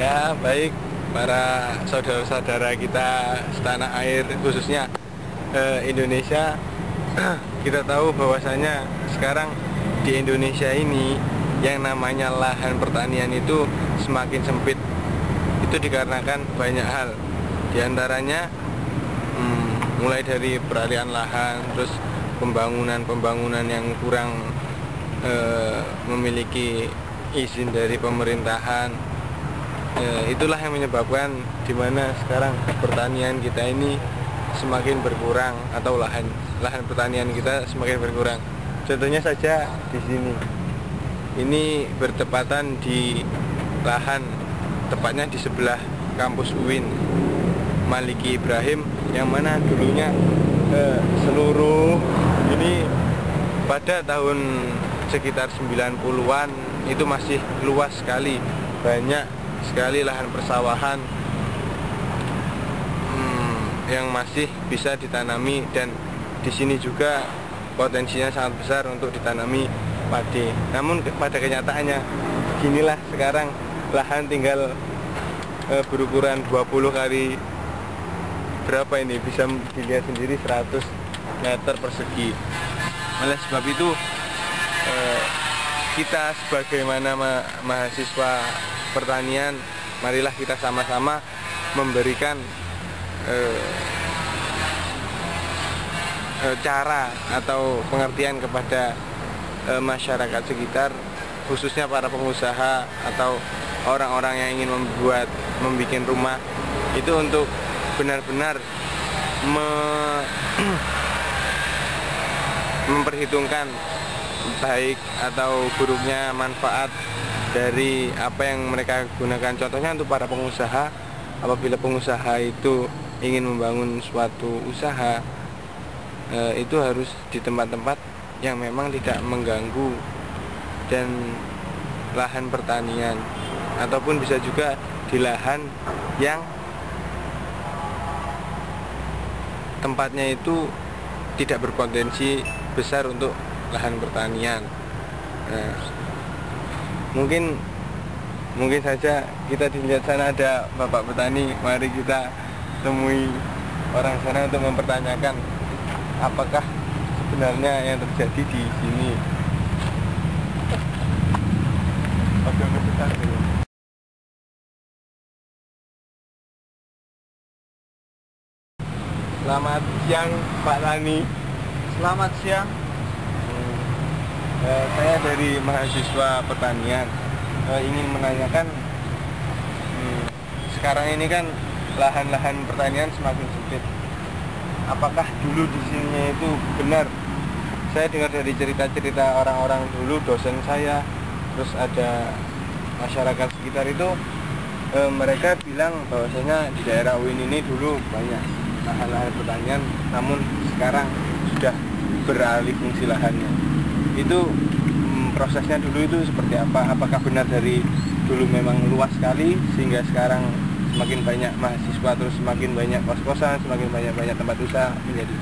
Ya, baik para saudara-saudara kita setanah air, khususnya Indonesia. Kita tahu bahwasanya sekarang di Indonesia ini yang namanya lahan pertanian itu semakin sempit. Itu dikarenakan banyak hal. Di antaranya mulai dari peralihan lahan, terus pembangunan yang kurang memiliki izin dari pemerintahan. Itulah yang menyebabkan dimana sekarang pertanian kita ini semakin berkurang, atau lahan pertanian kita semakin berkurang. Contohnya saja di sini, ini bertepatan di lahan, tepatnya di sebelah kampus UIN Maliki Ibrahim, yang mana dulunya seluruh ini pada tahun sekitar 90-an itu masih luas sekali, banyak sekali lahan persawahan yang masih bisa ditanami, dan di sini juga potensinya sangat besar untuk ditanami padi. Namun pada kenyataannya beginilah sekarang, lahan tinggal berukuran 20 kali berapa ini, bisa dilihat sendiri 100 meter persegi. Oleh sebab itu kita sebagaimana mahasiswa pertanian, marilah kita sama-sama memberikan cara atau pengertian kepada masyarakat sekitar, khususnya para pengusaha atau orang-orang yang ingin membuat rumah itu, untuk benar-benar memperhitungkan baik atau buruknya manfaat dari apa yang mereka gunakan. Contohnya untuk para pengusaha, apabila pengusaha itu ingin membangun suatu usaha, itu harus di tempat-tempat yang memang tidak mengganggu dan lahan pertanian, ataupun bisa juga di lahan yang tempatnya itu tidak berpotensi besar untuk lahan pertanian. Mungkin saja kita dilihat sana ada bapak petani, mari kita temui orang sana untuk mempertanyakan apakah sebenarnya yang terjadi di sini. Selamat siang Pak Tani. Selamat siang. Saya dari mahasiswa pertanian, ingin menanyakan, sekarang ini kan lahan-lahan pertanian semakin sempit. Apakah dulu di sini itu benar? Saya dengar dari cerita-cerita orang-orang dulu, dosen saya, terus ada masyarakat sekitar itu, mereka bilang bahwasanya di daerah UIN ini dulu banyak lahan-lahan pertanian, namun sekarang sudah beralih fungsi lahannya. Itu prosesnya dulu itu seperti apa? Apakah benar dari dulu memang luas sekali sehingga sekarang semakin banyak mahasiswa, terus semakin banyak kos-kosan, semakin banyak tempat usaha menjadi?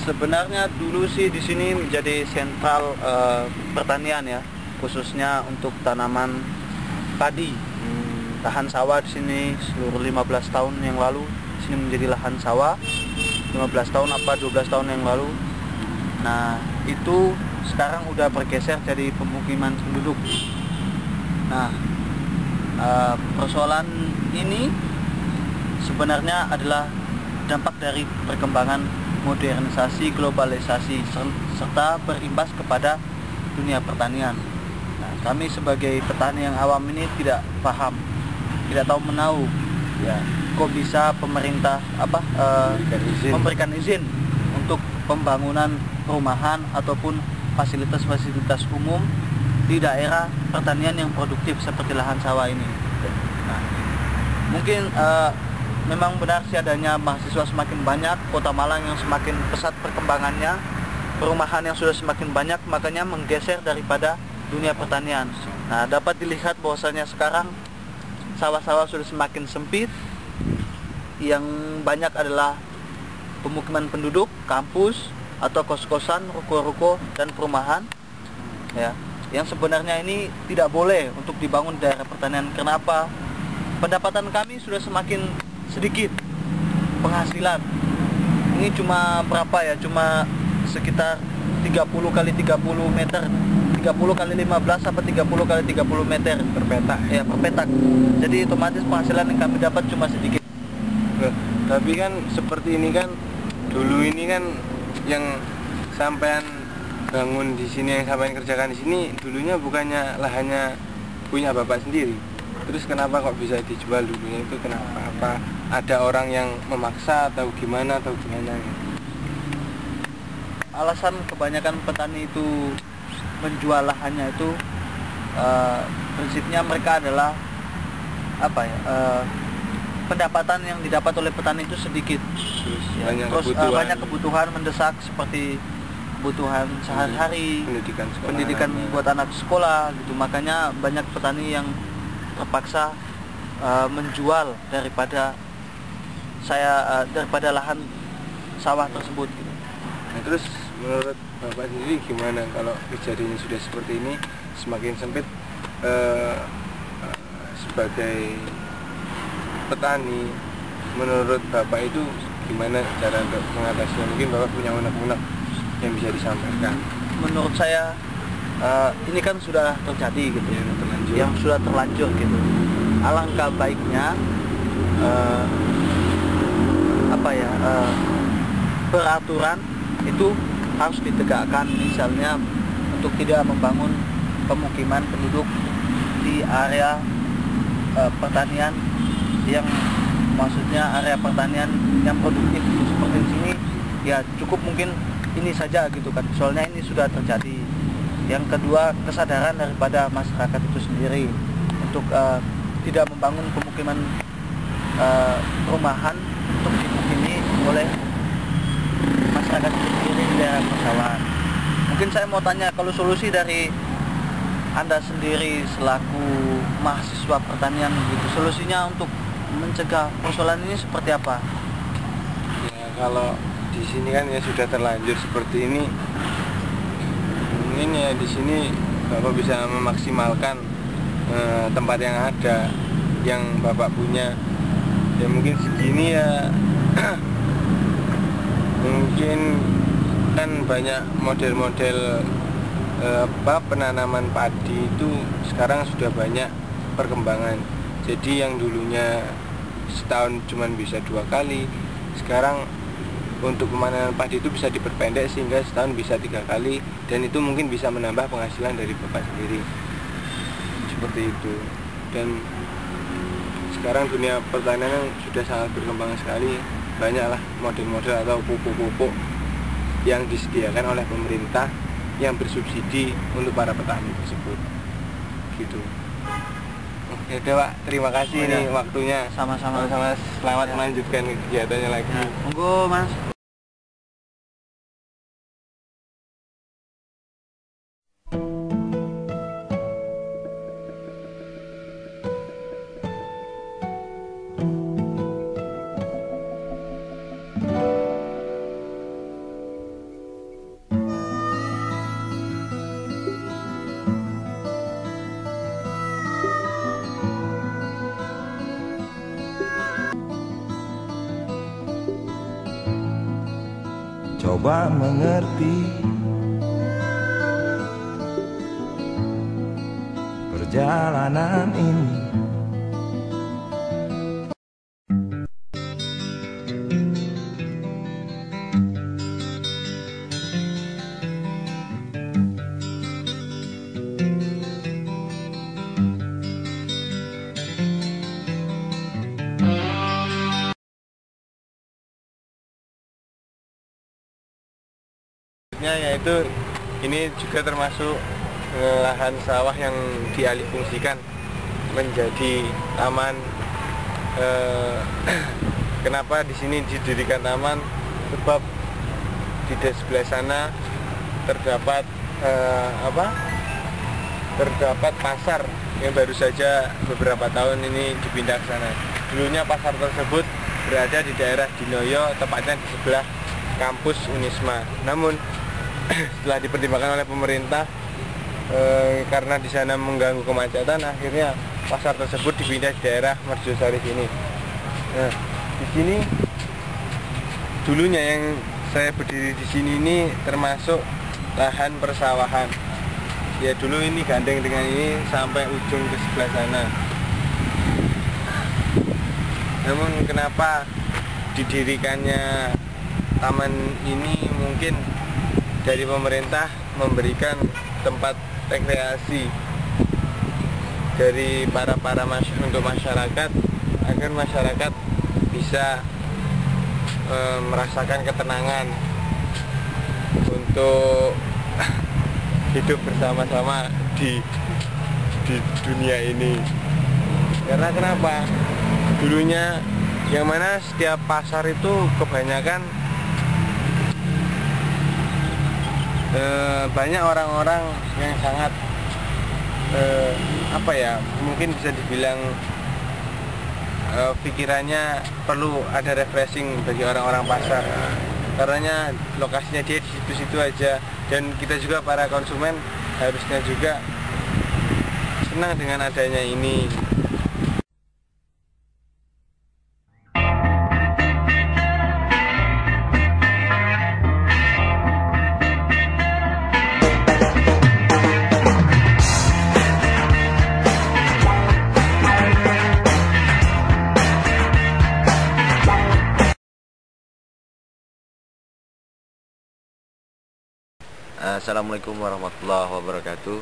Sebenarnya dulu sih di sini menjadi sentral pertanian ya, khususnya untuk tanaman padi. Lahan sawah di sini seluruh 15 tahun yang lalu di sini menjadi lahan sawah. 15 tahun apa 12 tahun yang lalu. Nah, itu sekarang udah bergeser jadi pemukiman penduduk. Nah, persoalan ini sebenarnya adalah dampak dari perkembangan modernisasi, globalisasi, serta berimbas kepada dunia pertanian. Nah, kami sebagai petani yang awam ini tidak paham, tidak tahu menahu, ya, kok bisa pemerintah memberikan izin untuk pembangunan perumahan ataupun fasilitas-fasilitas umum di daerah pertanian yang produktif seperti lahan sawah ini. Nah, mungkin memang benar sih adanya mahasiswa semakin banyak, Kota Malang yang semakin pesat perkembangannya, perumahan yang sudah semakin banyak, makanya menggeser daripada dunia pertanian. Nah, dapat dilihat bahwasanya sekarang sawah-sawah sudah semakin sempit, yang banyak adalah pemukiman penduduk, kampus atau kos-kosan, ruko-ruko dan perumahan. Ya, yang sebenarnya ini tidak boleh untuk dibangun daerah pertanian. Kenapa? Pendapatan kami sudah semakin sedikit, penghasilan ini cuma berapa ya, cuma sekitar 30 kali 30 meter, 30 kali 15 apa 30 kali 30 meter per petak ya, per petak. Jadi otomatis penghasilan yang kami dapat cuma sedikit. Tapi kan seperti ini kan, dulu ini kan yang sampean bangun di sini, yang sampean kerjakan di sini, dulunya bukannya lahannya punya bapak sendiri. Terus kenapa kok bisa dijual dulunya itu, kenapa? Apa ada orang yang memaksa atau gimana Alasan kebanyakan petani itu menjual lahannya itu prinsipnya mereka adalah apa ya, pendapatan yang didapat oleh petani itu sedikit. Terus banyak kebutuhan mendesak seperti kebutuhan sehari-hari, pendidikan buat anak sekolah gitu. Makanya banyak petani yang terpaksa menjual daripada lahan sawah tersebut gitu. Nah, terus menurut bapak sendiri gimana kalau kejadiannya sudah seperti ini, semakin sempit, sebagai petani, menurut bapak itu gimana cara untuk mengatasinya? Mungkin bapak punya unek-unek yang bisa disampaikan. Menurut saya ini kan sudah terjadi gitu ya, yang sudah terlanjur gitu. Alangkah baiknya peraturan itu harus ditegakkan, misalnya untuk tidak membangun pemukiman penduduk di area pertanian yang maksudnya area pertanian yang produktif gitu. Seperti di sini ya cukup mungkin ini saja gitu kan, soalnya ini sudah terjadi. Yang kedua, kesadaran daripada masyarakat itu sendiri untuk tidak membangun pemukiman perumahan untuk dihuni oleh masyarakat itu sendiri di daerah persawahan. Mungkin saya mau tanya, kalau solusi dari Anda sendiri selaku mahasiswa pertanian gitu, solusinya untuk mencegah persoalan ini seperti apa? Ya, kalau di sini kan ya sudah terlanjur seperti ini, mungkin ya di sini Bapak bisa memaksimalkan tempat yang ada, yang Bapak punya. Ya mungkin segini ya mungkin kan banyak model-model penanaman padi itu sekarang sudah banyak perkembangan. Jadi yang dulunya setahun cuma bisa 2 kali, sekarang untuk pemanenan padi itu bisa diperpendek sehingga setahun bisa 3 kali, dan itu mungkin bisa menambah penghasilan dari bapak sendiri. Seperti itu. Dan sekarang dunia pertanian sudah sangat berkembang sekali. Banyaklah model-model atau pupuk-pupuk yang disediakan oleh pemerintah yang bersubsidi untuk para petani tersebut. Gitu. Oke deh Pak, terima kasih nih waktunya. Sama-sama. Selamat melanjutkan kegiatannya lagi. Ya, monggo Mas. Coba mengerti perjalanan ini. Yaitu ini juga termasuk lahan sawah yang dialihfungsikan menjadi taman. Kenapa di sini didirikan taman? Sebab di sebelah sana terdapat terdapat pasar yang baru saja beberapa tahun ini dipindah ke sana. Dulunya pasar tersebut berada di daerah Dinoyo, tepatnya di sebelah kampus Unisma. Namun setelah dipertimbangkan oleh pemerintah, karena di sana mengganggu kemacetan, akhirnya pasar tersebut dipindah di daerah Merjosari sini. Nah, di sini dulunya yang saya berdiri di sini ini termasuk lahan persawahan. Ya dulu ini gandeng dengan ini sampai ujung ke sebelah sana. Namun kenapa didirikannya taman ini, mungkin dari pemerintah memberikan tempat rekreasi dari untuk masyarakat, agar masyarakat bisa merasakan ketenangan untuk hidup bersama-sama di dunia ini. Karena kenapa? Dulunya yang mana setiap pasar itu kebanyakan banyak orang-orang yang sangat mungkin bisa dibilang pikirannya perlu ada refreshing bagi orang-orang pasar. Karena lokasinya dia di situ-situ aja, dan kita juga para konsumen harusnya juga senang dengan adanya ini. Assalamualaikum warahmatullahi wabarakatuh.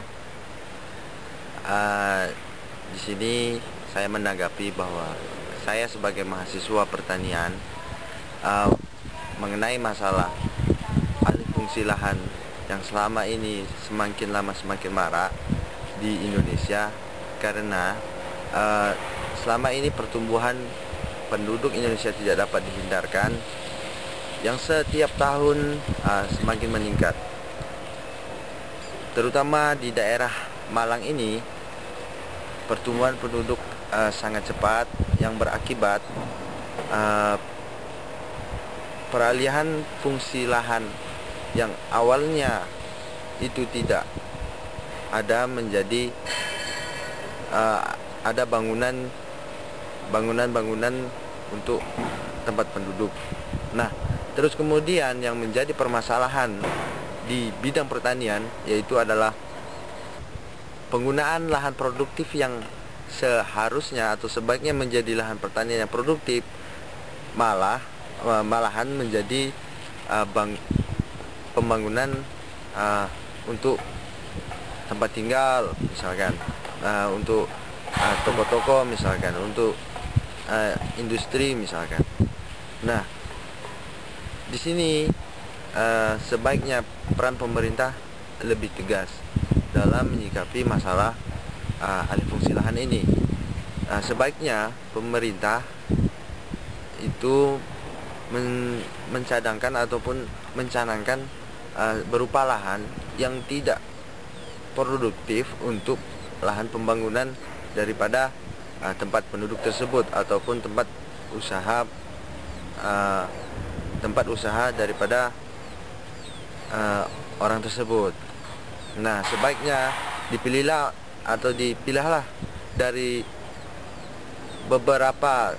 Di sini saya menanggapi bahwa saya sebagai mahasiswa pertanian mengenai masalah alih fungsi lahan yang selama ini semakin lama semakin marak di Indonesia, karena selama ini pertumbuhan penduduk Indonesia tidak dapat dihindarkan, yang setiap tahun semakin meningkat. Terutama di daerah Malang ini, pertumbuhan penduduk sangat cepat, yang berakibat peralihan fungsi lahan yang awalnya itu tidak ada menjadi ada bangunan untuk tempat penduduk. Nah, terus kemudian yang menjadi permasalahan di bidang pertanian yaitu adalah penggunaan lahan produktif yang seharusnya atau sebaiknya menjadi lahan pertanian yang produktif, malahan menjadi pembangunan untuk tempat tinggal misalkan, untuk toko-toko misalkan, untuk industri misalkan. Nah, di sini sebaiknya peran pemerintah lebih tegas dalam menyikapi masalah alih fungsi lahan ini. Sebaiknya pemerintah itu mencadangkan ataupun mencanangkan berupa lahan yang tidak produktif untuk lahan pembangunan daripada tempat penduduk tersebut ataupun tempat usaha daripada orang tersebut. Nah, sebaiknya dipilihlah dari beberapa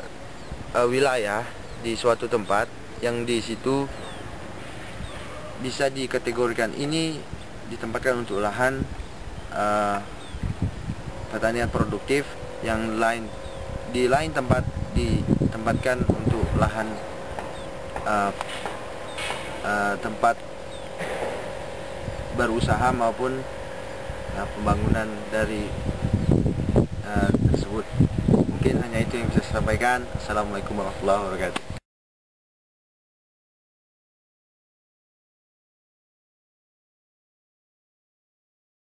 wilayah di suatu tempat yang di situ bisa dikategorikan ini ditempatkan untuk lahan pertanian produktif, yang lain di lain tempat ditempatkan untuk lahan tempat berusaha maupun pembangunan dari tersebut. Mungkin hanya itu yang bisa saya sampaikan. Assalamualaikum warahmatullahi wabarakatuh.